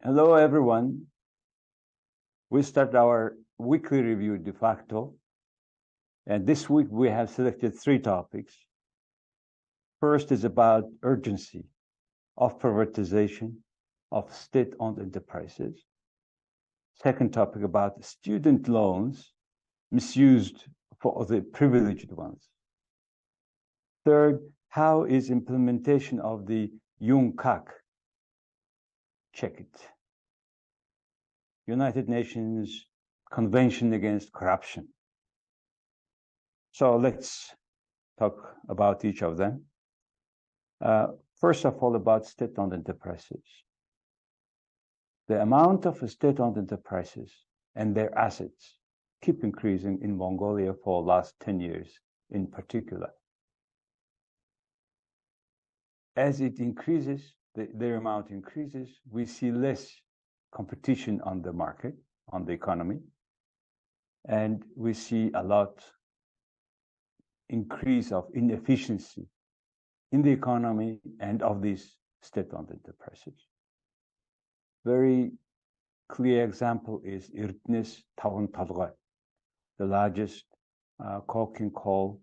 Hello, everyone. We start our weekly review de facto. And this week we have selected 3 topics. First is about urgency of privatization of state-owned enterprises. Second topic about student loans misused for the privileged ones. Third, how is implementation of the UNCAC? Check it. United Nations Convention Against Corruption. So let's talk about each of them. First of all, about state-owned enterprises. The amount of state-owned enterprises and their assets keep increasing in Mongolia for the last 10 years in particular. As it increases, their amount increases, we see less competition on the market, on the economy, and we see a lot increase of inefficiency in the economy and of these state-owned enterprises. Very clear example is Irtnes Tavun Talga, the largest coking coal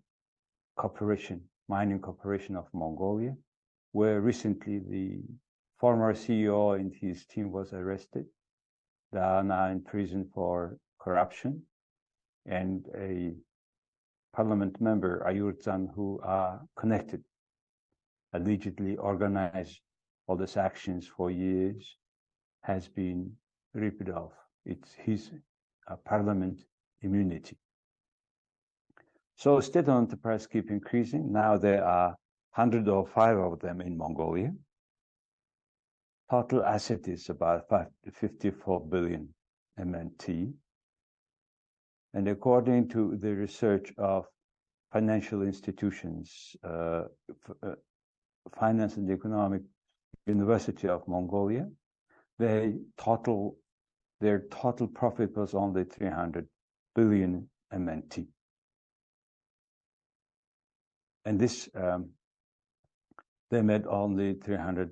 corporation, mining corporation of Mongolia, where recently the former CEO and his team was arrested. They are now in prison for corruption, and a parliament member, Ayurtzan, who are connected, allegedly organized all these actions for years, has been ripped off. It's his parliament immunity. So state-owned enterprises keep increasing. Now there are 105 of them in Mongolia. Total asset is about 54 billion MNT. And according to the research of financial institutions, Finance and Economic University of Mongolia, their total profit was only 300 billion MNT. And this, they made only 300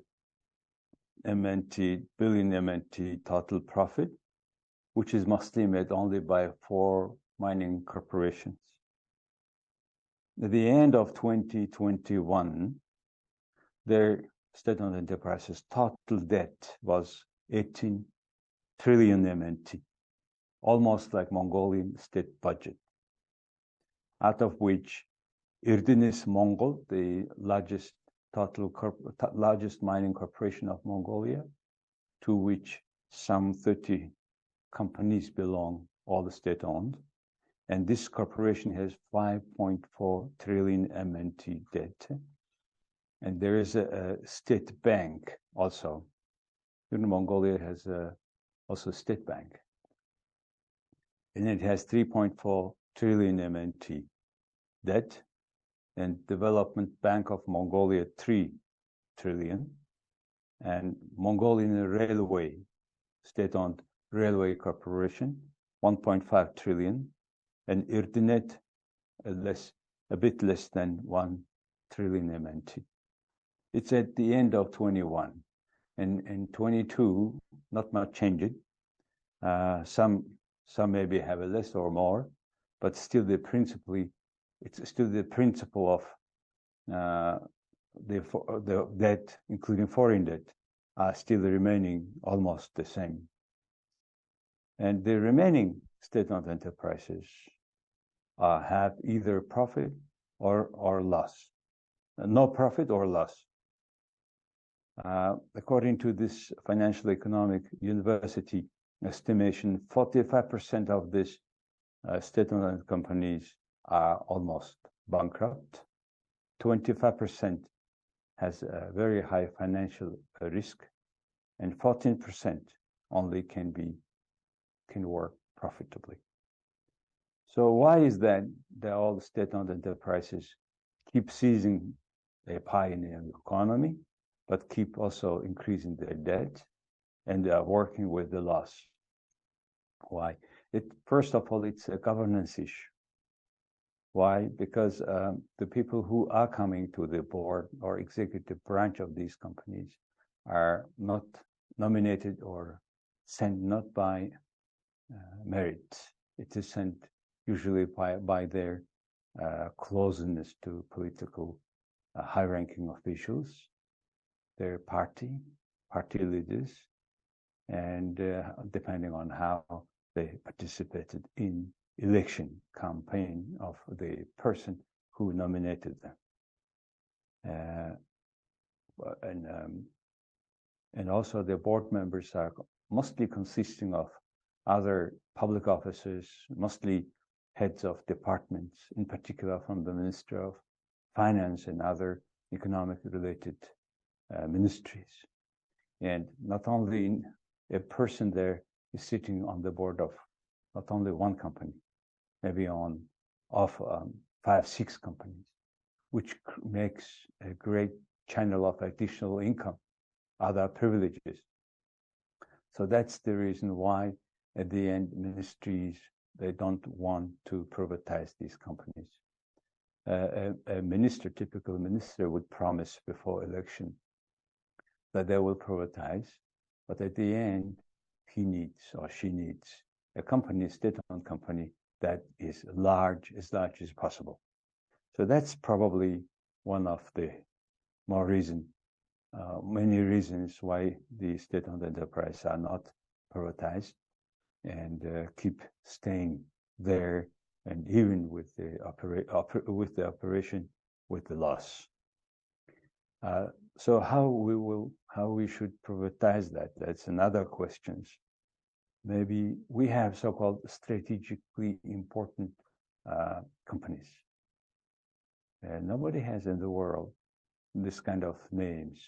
billion MNT total profit, which is mostly made only by 4 mining corporations. At the end of 2021, their state-owned enterprises' total debt was 18 trillion MNT, almost like Mongolian state budget, out of which Irdenis Mongol, the largest mining corporation of Mongolia, to which some 30 companies belong, all the state-owned, and this corporation has 5.4 trillion MNT debt. And there is a state bank also. Mongolia has also a state bank. And it has 3.4 trillion MNT debt, and Development Bank of Mongolia 3 trillion, and Mongolian Railway, state-owned railway corporation, 1.5 trillion, and Irdinet a bit less than 1 trillion MNT. It's at the end of 21, and in 22, not much changed. Some maybe have a less or more, but still it's still the principle of the debt, including foreign debt, are still remaining almost the same. And the remaining state-owned enterprises have either profit or loss, no profit or loss. According to this Financial Economic University estimation, 45% of these state-owned companies are almost bankrupt. 25% has a very high financial risk, and 14% only can work profitably. So why is that all the state-owned enterprises keep seizing a pie in the economy, but keep also increasing their debt, and they are working with the loss? Why? First of all, it's a governance issue. Why? Because the people who are coming to the board or executive branch of these companies are not nominated or sent not by merit. It is sent usually by their closeness to political high-ranking officials, their party leaders, and depending on how they participated in election campaign of the person who nominated them. And also the board members are mostly consisting of other public officers, mostly heads of departments, in particular from the Ministry of Finance and other economic related ministries. And not only a person there is sitting on the board of not only one company, maybe of 5-6 companies, which makes a great channel of additional income, other privileges. So that's the reason why at the end ministries, they don't want to privatize these companies. A minister, typical minister, would promise before election that they will privatize, but at the end, he needs or she needs a company, state-owned company, that is as large as possible. So that's probably one of the many reasons why the state-owned enterprise are not privatized and keep staying there, and even with the operation with the loss. So how we should privatize that? That's another question. Maybe we have so-called strategically important companies. And nobody has in the world this kind of names,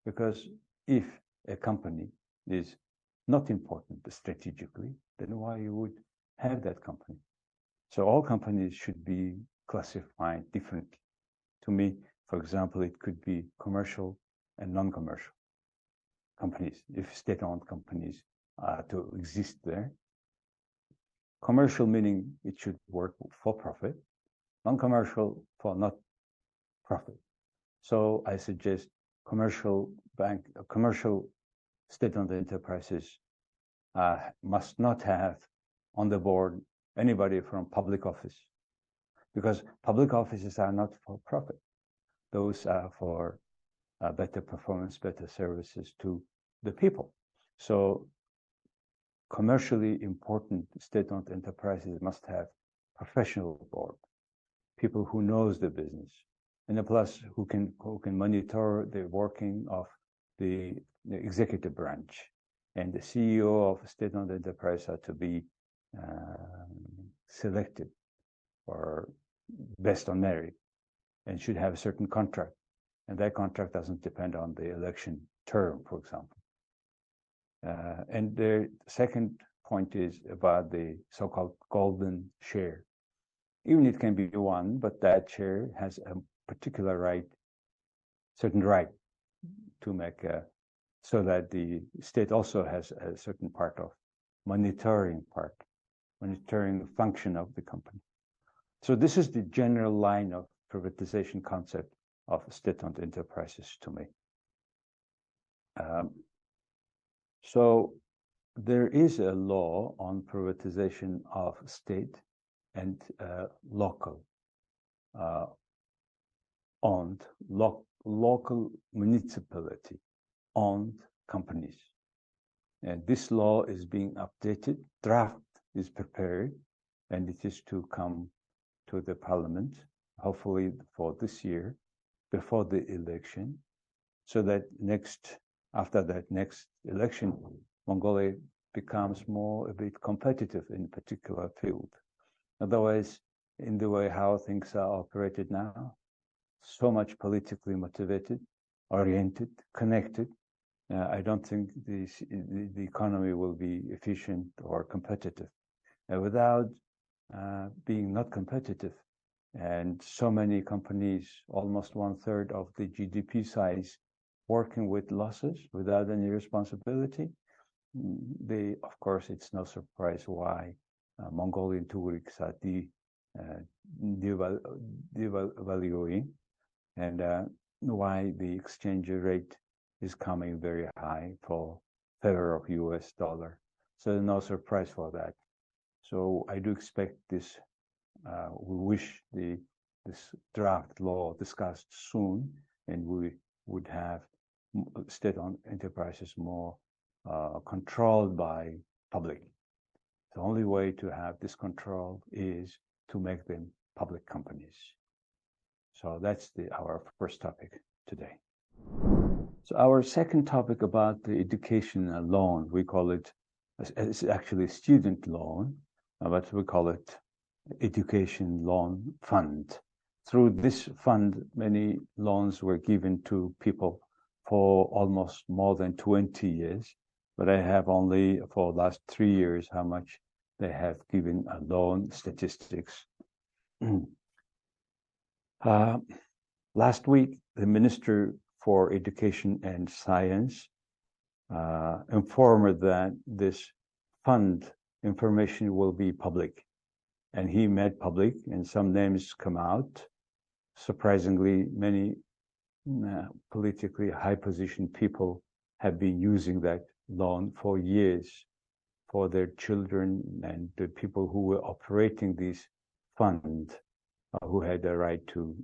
because if a company is not important strategically, then why you would have that company? So all companies should be classified differently. To me, for example, it could be commercial and non-commercial companies, if state-owned companies are to exist there. Commercial meaning it should work for profit, non-commercial for not profit. So I suggest commercial state-owned enterprises must not have on the board anybody from public office, because public offices are not for profit. Those are for better performance, better services to the people. So commercially important state-owned enterprises must have professional board, people who knows the business, and plus who can monitor the working of the executive branch. And the CEO of a state-owned enterprise are to be selected or based on merit, and should have a certain contract. And that contract doesn't depend on the election term, for example. And the second point is about the so-called golden share. Even it can be one, but that share has a particular right, certain right to make so that the state also has a certain part of monitoring function of the company. So this is the general line of privatization concept of state-owned enterprises to me. So there is a law on privatization of state and local municipality owned companies. And this law is being updated, draft is prepared, and it is to come to the parliament, hopefully for this year, before the election, so that after that next election, Mongolia becomes a bit competitive in a particular field. Otherwise, in the way how things are operated now, so much politically motivated, oriented, connected, I don't think the economy will be efficient or competitive. Without being not competitive, and so many companies, almost 1/3 of the GDP size, working with losses without any responsibility, of course, it's no surprise why Mongolian tourists are devaluing, and why the exchange rate is coming very high for favor of US dollar. So no surprise for that. So I do expect this, we wish this draft law discussed soon, and we would have state-owned enterprises more controlled by public. The only way to have this control is to make them public companies. So that's our first topic today. So our second topic about the education loan, we call it, it's actually a student loan, but we call it education loan fund. Through this fund, many loans were given to people for almost more than 20 years, but I have only for the last 3 years how much they have given a loan statistics. Last week, the Minister for Education and Science informed that this fund information will be public. And he made public, and some names come out. Surprisingly, many politically high-positioned people have been using that loan for years for their children, and the people who were operating this fund, who had the right to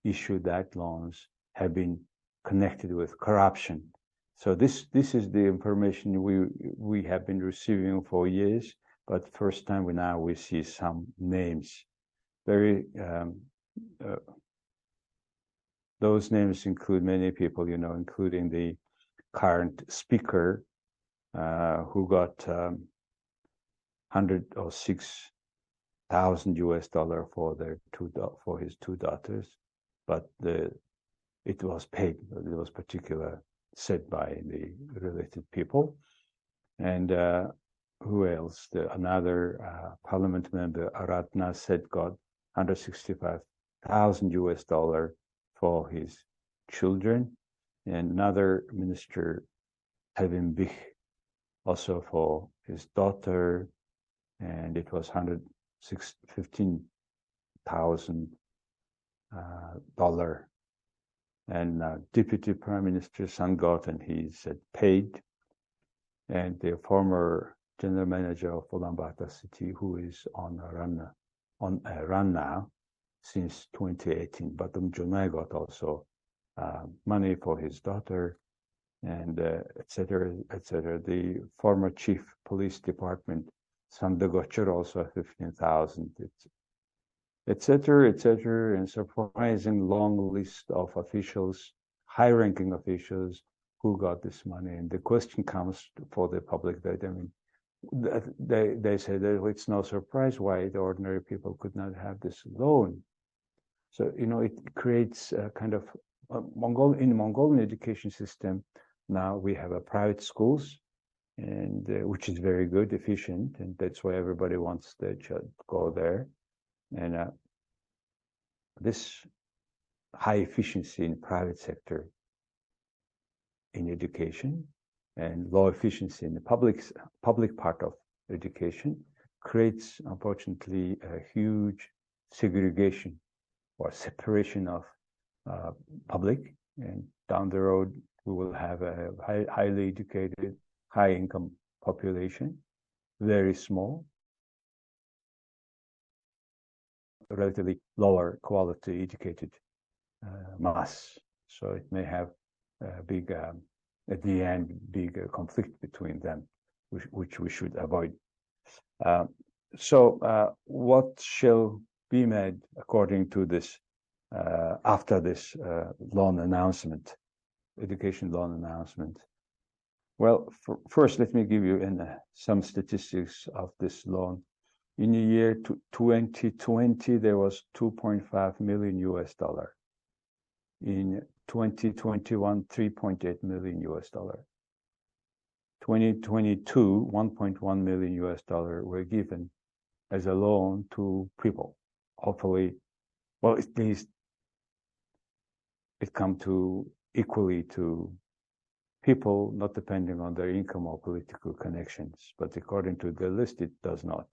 issue that loans, have been connected with corruption. So this is the information we have been receiving for years, but first time we see some names. Those names include many people, including the current speaker, who got $106,000 for his two daughters, but it was paid. It was particular said by the related people. And who else? Another parliament member, Aratna, said got $165,000 for his children, and another minister, Helvin Bich, also for his daughter, and it was $115,000. And Deputy Prime Minister Son got, and he said paid. And the former general manager of Ulaanbaatar City, who is on a run now since 2018, Batum Junai got also money for his daughter, and etc. The former chief police department, Sandagocher, also 15,000, etc. And surprising long list of officials, high-ranking officials, who got this money. And the question comes for the public that, they say that it's no surprise why the ordinary people could not have this loan. So, it creates a kind of in the Mongolian education system. Now we have private schools, and which is very good, efficient, and that's why everybody wants their child to go there. And this high efficiency in private sector in education and low efficiency in the public part of education creates, unfortunately, a huge segregation or separation of public, and down the road we will have a highly educated, high income population, very small, relatively lower quality educated mass. So it may have a big, at the end, big conflict between them, which we should avoid. So what shall be made according to this, after this loan announcement, education loan announcement? Well, first, let me give you some statistics of this loan. In the year 2020, there was $2.5 million. In 2021, $3.8 million. 2022, $1.1 million were given as a loan to people. Hopefully, well, at least it come to equally to people, not depending on their income or political connections. But according to the list, it does not.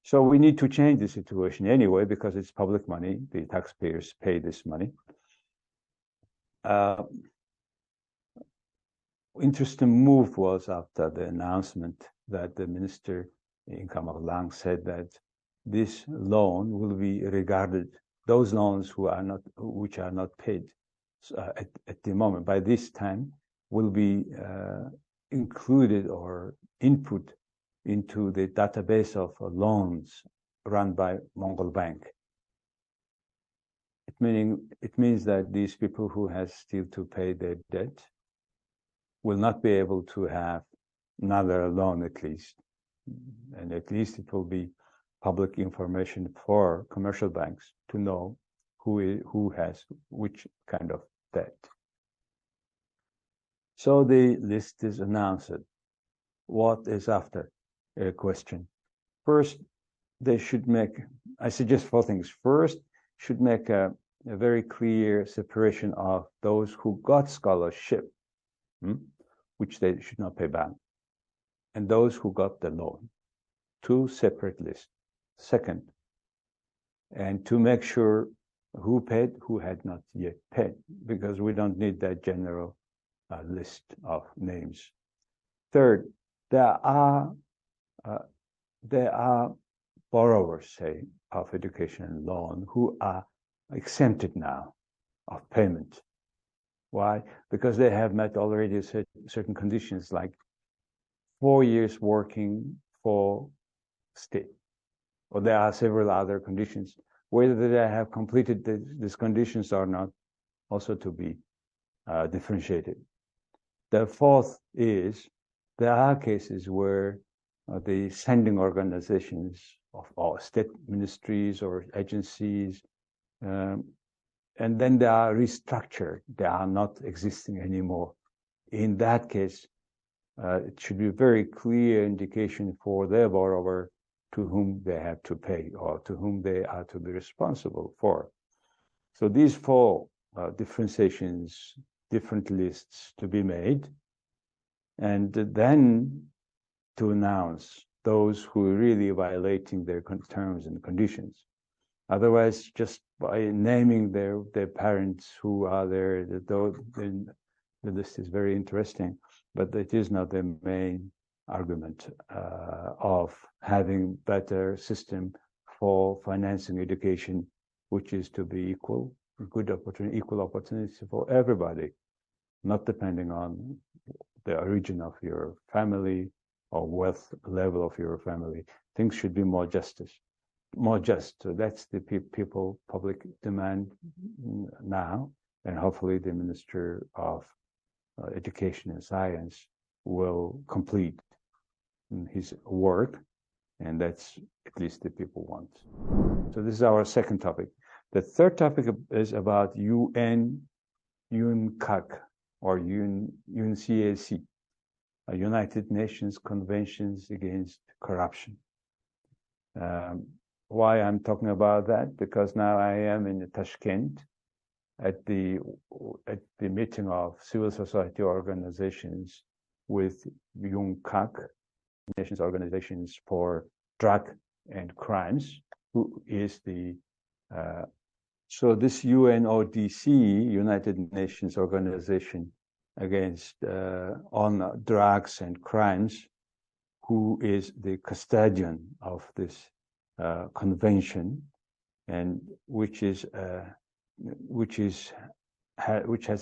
So we need to change the situation anyway, because it's public money. The taxpayers pay this money. interesting move was after the announcement that the Minister in Lang said that this loan will be regarded, those loans which are not paid at the moment, by this time, will be included or input into the database of loans run by Mongol Bank. It means that these people who have still to pay their debt will not be able to have another loan, at least. And at least it will be public information for commercial banks to know who has which kind of debt. So the list is announced. What is after? A question. First, they should make, I suggest 4 things. First, should make a very clear separation of those who got scholarship, which they should not pay back, and those who got the loan. 2 separate lists. Second, and to make sure who paid, who had not yet paid, because we don't need that general list of names. Third, there are borrowers, say, of education loan who are exempted now of payment. Why? Because they have met already certain conditions, like 4 years working for state, or there are several other conditions. Whether they have completed these conditions or not, also to be differentiated. The fourth is, there are cases where the sending organizations of state ministries or agencies, and then they are restructured. They are not existing anymore. In that case, it should be a very clear indication for their borrower to whom they have to pay or to whom they are to be responsible for. So these 4 differentiations, different lists to be made, and then to announce those who are really violating their terms and conditions. Otherwise, just by naming their parents who are there, the list is very interesting, but it is not the main argument of having better system for financing education, which is to be equal opportunity for everybody, not depending on the origin of your family or wealth level of your family. Things should be more just. So that's the public demand now, and hopefully the Minister of Education and Science will complete his work, and that's at least the people want. So this is our second topic. The third topic is about UNCAC or UNCAC, United Nations Conventions Against Corruption. Why I'm talking about that? Because now I am in Tashkent at the meeting of civil society organizations with UNCAC, Nations Organizations for Drug and Crimes, who is the so this UNODC, United Nations Organization against on drugs and crimes, who is the custodian of this convention, and which has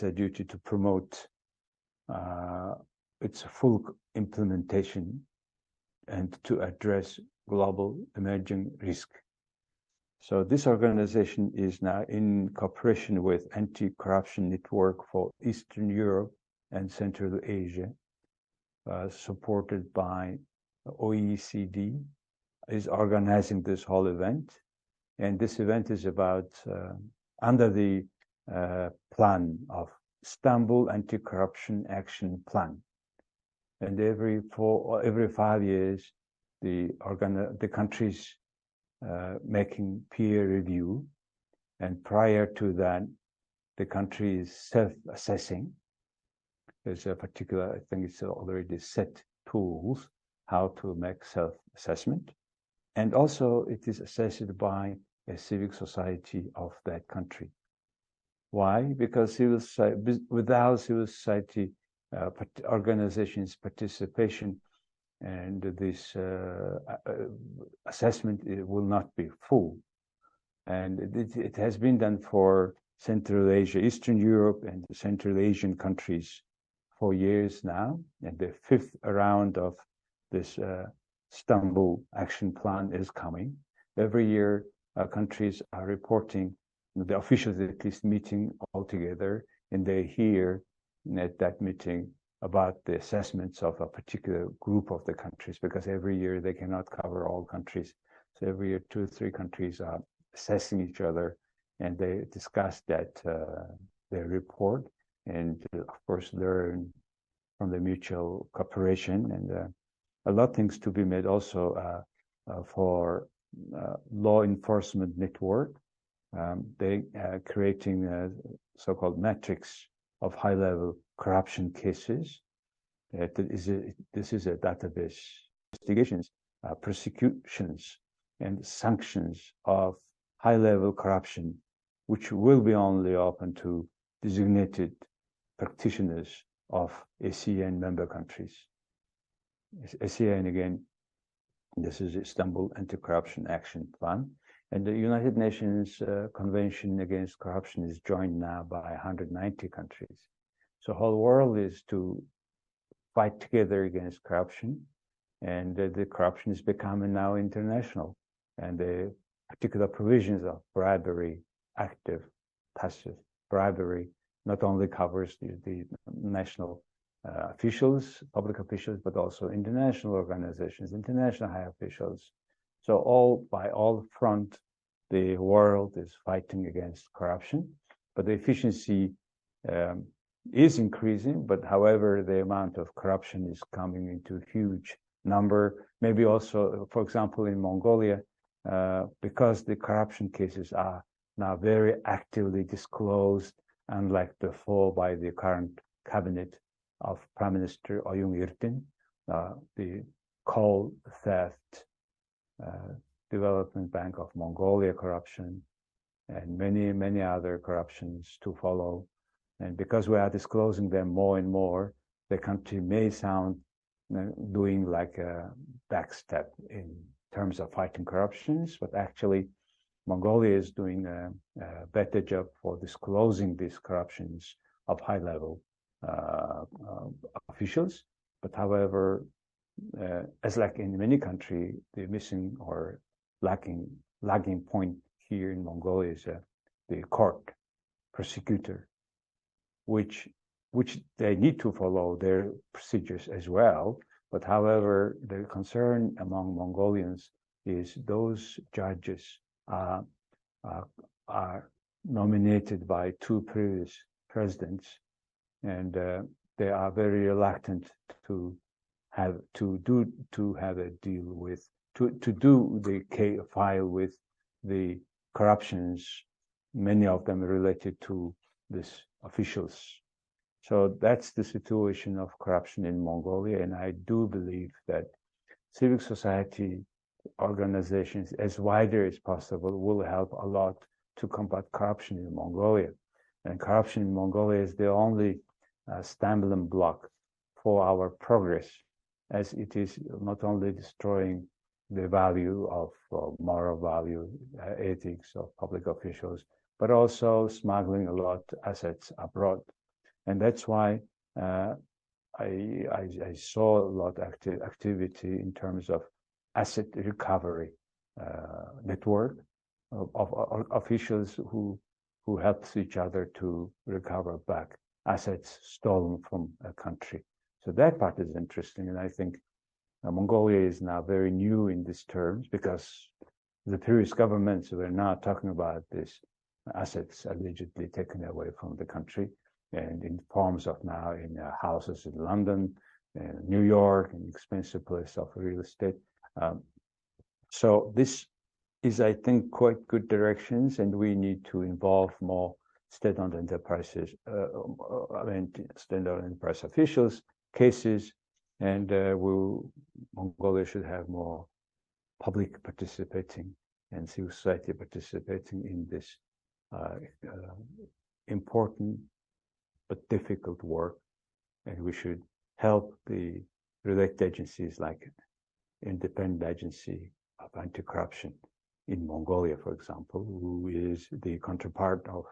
a duty to promote its full implementation and to address global emerging risk. So this organization is now in cooperation with Anti-Corruption Network for Eastern Europe and Central Asia, supported by OECD, is organizing this whole event. And this event is about, under the plan of Istanbul Anti-Corruption Action Plan. And every 5 years, the countries making peer review, and prior to that, the country is self-assessing. There's a particular, I think it's already set tools how to make self-assessment, and also it is assessed by a civic society of that country. Why? Because without civil society organizations' participation, and this assessment will not be full. And it has been done for Central Asia, Eastern Europe, and the Central Asian countries for years now. And the 5th round of this Istanbul Action Plan is coming. Every year, countries are reporting, the officials at least meeting all together, and they hear at that meeting about the assessments of a particular group of the countries, because every year they cannot cover all countries. So every year, 2 or 3 countries are assessing each other, and they discuss that, their report, and of course learn from the mutual cooperation. And a lot of things to be made also for law enforcement network. They creating a so-called matrix of high-level corruption cases. This is a database, investigations, prosecutions, and sanctions of high-level corruption, which will be only open to designated practitioners of ASEAN member countries. ASEAN, again, this is Istanbul Anti-Corruption Action Plan. And the United Nations Convention Against Corruption is joined now by 190 countries. So the whole world is to fight together against corruption. And the corruption is becoming now international. And the particular provisions of bribery, active, passive bribery, not only covers the national officials, public officials, but also international organizations, international high officials. So by all front, the world is fighting against corruption, but the efficiency is increasing. But however, the amount of corruption is coming into huge number. Maybe also, for example, in Mongolia, because the corruption cases are now very actively disclosed, unlike before by the current cabinet of Prime Minister Oyun Yildirim, the coal theft, Development Bank of Mongolia corruption, and many, many other corruptions to follow. And because we are disclosing them more and more, the country may sound doing like a backstep in terms of fighting corruptions, but actually Mongolia is doing a better job for disclosing these corruptions of high-level officials. But however, as like in many countries, the missing or lagging point here in Mongolia is the court prosecutor, which they need to follow their procedures as well. But however, the concern among Mongolians is those judges are nominated by 2 previous presidents, and they are very reluctant to have a deal with to do the file with the corruptions, many of them related to these officials. So that's the situation of corruption in Mongolia, and I do believe that civil society organizations, as wider as possible, will help a lot to combat corruption in Mongolia. And corruption in Mongolia is the only stumbling block for our progress, as it is not only destroying the value of moral value, ethics of public officials, but also smuggling a lot of assets abroad. And that's why I saw a lot of activity in terms of asset recovery network of officials who helps each other to recover back assets stolen from a country. So that part is interesting, and I think Mongolia is now very new in these terms, because the previous governments were not talking about these assets allegedly taken away from the country, and in forms of now in houses in London, New York, an expensive place of real estate. So this is, I think, quite good directions, and we need to involve more state-owned enterprises, state-owned enterprise officials, cases, and Mongolia should have more public participating and civil society participating in this important but difficult work and we should help the related agencies like Independent Agency of Anti-Corruption in Mongolia, for example, who is the counterpart of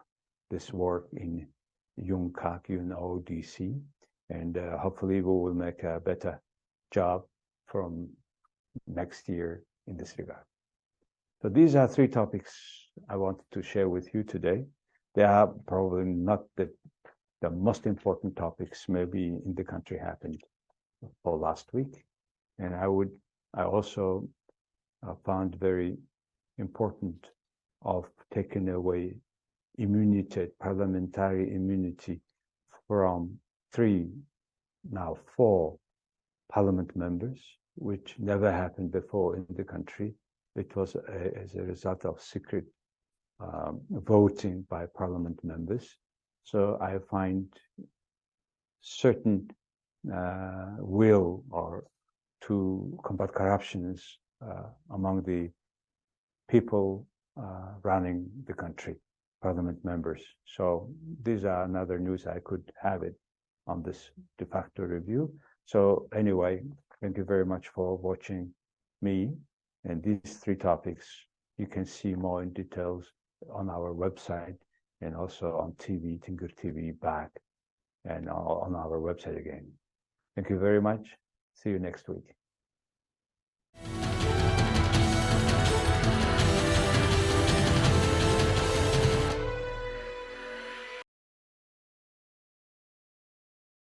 this work in UNCAC, UNODC, and hopefully we will make a better job from next year in this regard. So these are three topics I wanted to share with you today. They are probably not the most important topics maybe in the country happened for last week. And I also found very important of taking away immunity, parliamentary immunity from 4 parliament members, which never happened before in the country. It was as a result of secret voting by parliament members. So I find certain will or to combat corruptions among the people running the country, parliament members. So these are another news I could have it on this de facto review. So anyway, thank you very much for watching me. And these 3 topics, you can see more in details on our website and also on TV, Tinker TV back, and on our website again. Thank you very much. See you next week.